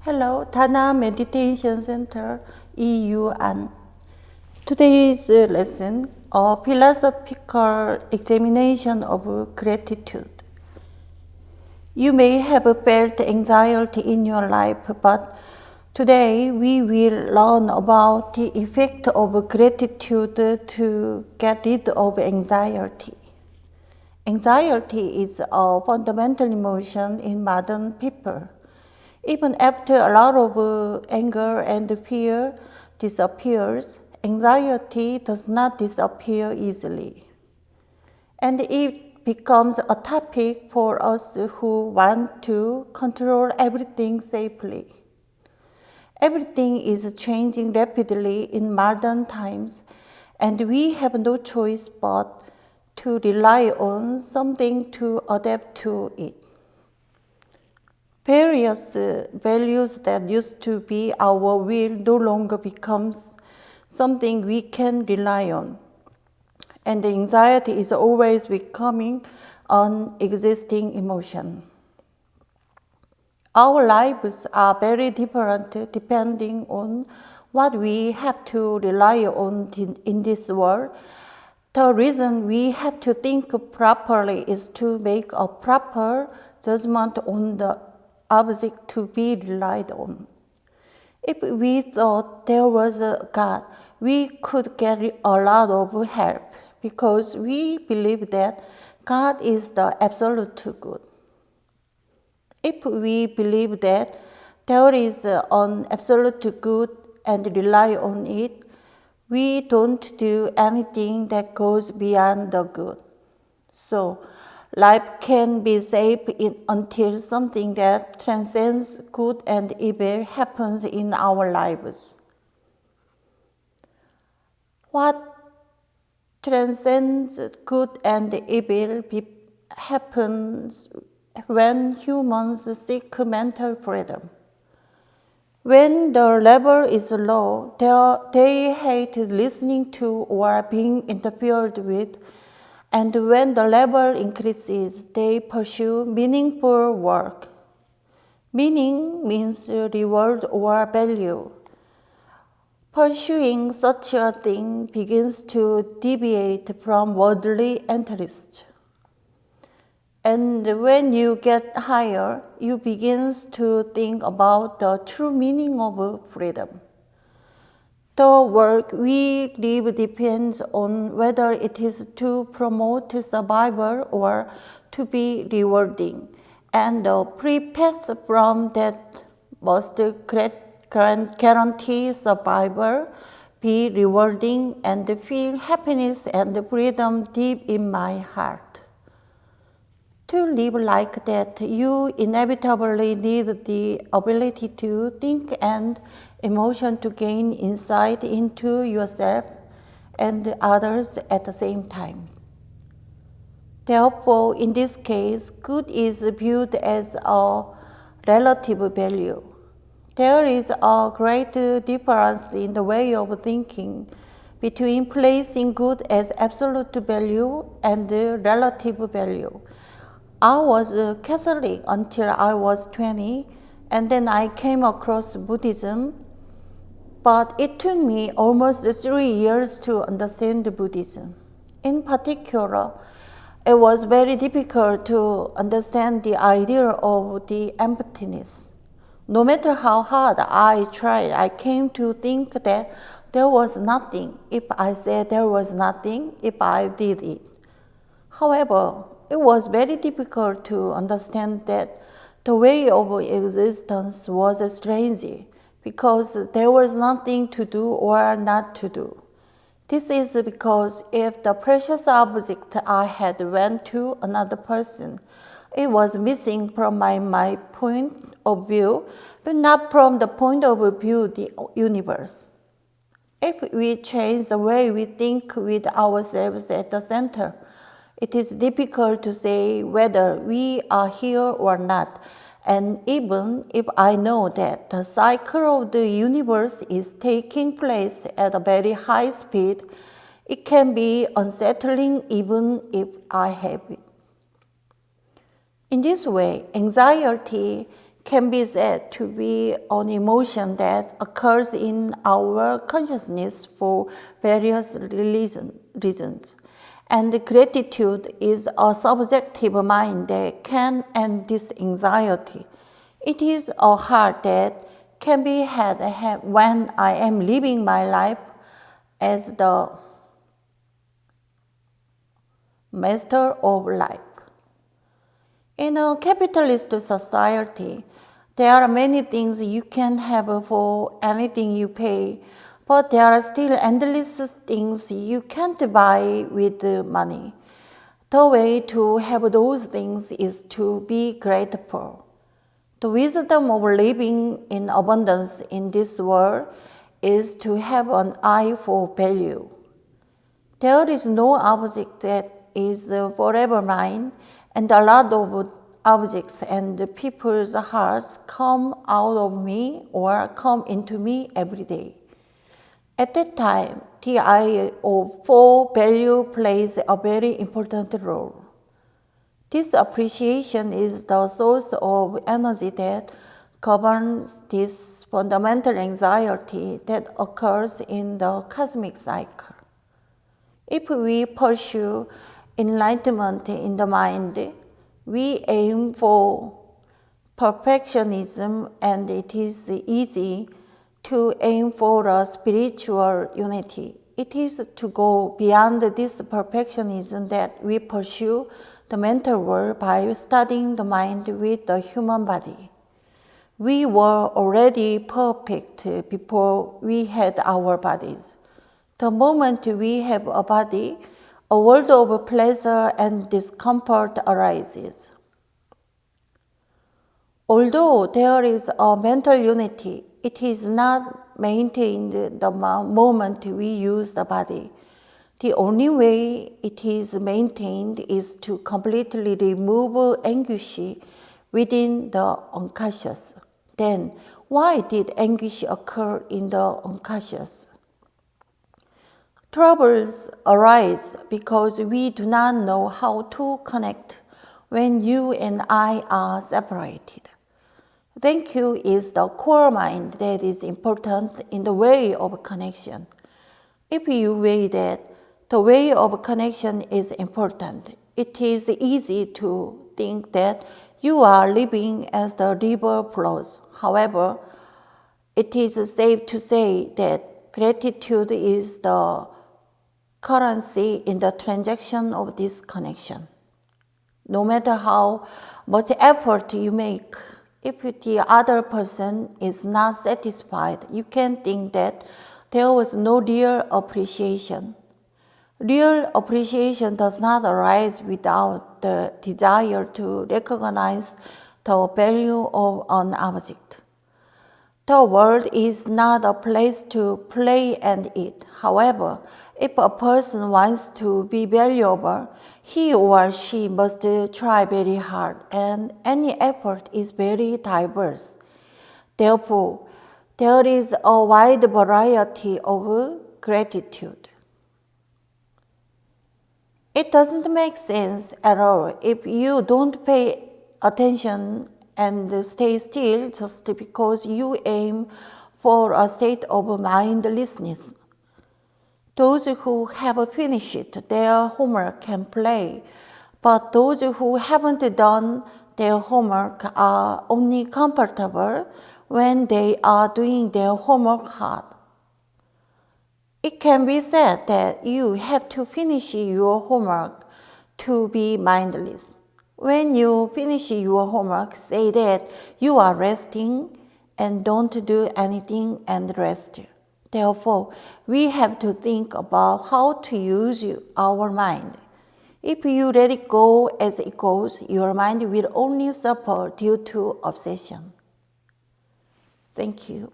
Hello, Dana Meditation Center, EUAN. Today's lesson, a philosophical examination of gratitude. You may have felt anxiety in your life, but today we will learn about the effect of gratitude to get rid of anxiety. Anxiety is a fundamental emotion in modern people. Even after a lot of anger and fear disappears, anxiety does not disappear easily. And it becomes a topic for us who want to control everything safely. Everything is changing rapidly in modern times, and we have no choice but to rely on something to adapt to it. Various values that used to be our will no longer becomes something we can rely on. And the anxiety is always becoming an existing emotion. Our lives are very different depending on what we have to rely on in this world. The reason we have to think properly is to make a proper judgment on the object to be relied on. If we thought there was a God, we could get a lot of help because we believe that God is the absolute good. If we believe that there is an absolute good and rely on it, we don't do anything that goes beyond the good. So, life can be safe until something that transcends good and evil happens in our lives. What transcends good and evil happens when humans seek mental freedom. When the level is low, they hate listening to or being interfered with. And when the level increases, they pursue meaningful work. Meaning means reward or value. Pursuing such a thing begins to deviate from worldly interest. And when you get higher, you begin to think about the true meaning of freedom. The work we live depends on whether it is to promote survival or to be rewarding. And the free path from that must guarantee survival, be rewarding, and feel happiness and freedom deep in my heart. To live like that, you inevitably need the ability to think and emotion to gain insight into yourself and others at the same time. Therefore, in this case, good is viewed as a relative value. There is a great difference in the way of thinking between placing good as absolute value and relative value. I was Catholic until I was 20, and then I came across Buddhism. But it took me almost 3 years to understand Buddhism. In particular, it was very difficult to understand the idea of the emptiness. No matter how hard I tried, I came to think that there was nothing if I said there was nothing if I did it. However, it was very difficult to understand that the way of existence was strange because there was nothing to do or not to do. This is because if the precious object I had went to another person, it was missing from my point of view, but not from the point of view of the universe. If we change the way we think with ourselves at the center, it is difficult to say whether we are here or not. And even if I know that the cycle of the universe is taking place at a very high speed, it can be unsettling even if I have it. In this way, anxiety can be said to be an emotion that occurs in our consciousness for various reasons. And gratitude is a subjective mind that can end this anxiety. It is a heart that can be had when I am living my life as the master of life. In a capitalist society, there are many things you can have for anything you pay, but there are still endless things you can't buy with money. The way to have those things is to be grateful. The wisdom of living in abundance in this world is to have an eye for value. There is no object that is forever mine, and a lot of objects and people's hearts come out of me or come into me every day. At that time, the eye for value plays a very important role. This appreciation is the source of energy that governs this fundamental anxiety that occurs in the cosmic cycle. If we pursue enlightenment in the mind, we aim for perfectionism, and it is easy to aim for a spiritual unity. It is to go beyond this perfectionism that we pursue the mental world by studying the mind with the human body. We were already perfect before we had our bodies. The moment we have a body, a world of pleasure and discomfort arises. Although there is a mental unity, it is not maintained the moment we use the body. The only way it is maintained is to completely remove anguish within the unconscious. Then, why did anguish occur in the unconscious? Troubles arise because we do not know how to connect when you and I are separated. Thank you is the core mind that is important in the way of connection. If you weigh that the way of connection is important, it is easy to think that you are living as the river flows. However, it is safe to say that gratitude is the currency in the transaction of this connection. No matter how much effort you make, if the other person is not satisfied, you can think that there was no real appreciation. Real appreciation does not arise without the desire to recognize the value of an object. The world is not a place to play and eat. However, if a person wants to be valuable, he or she must try very hard, and any effort is very diverse. Therefore, there is a wide variety of gratitude. It doesn't make sense at all if you don't pay attention and stay still just because you aim for a state of mindlessness. Those who have finished their homework can play, but those who haven't done their homework are only comfortable when they are doing their homework hard. It can be said that you have to finish your homework to be mindless. When you finish your homework, say that you are resting and don't do anything and rest. Therefore, we have to think about how to use our mind. If you let it go as it goes, your mind will only suffer due to obsession. Thank you.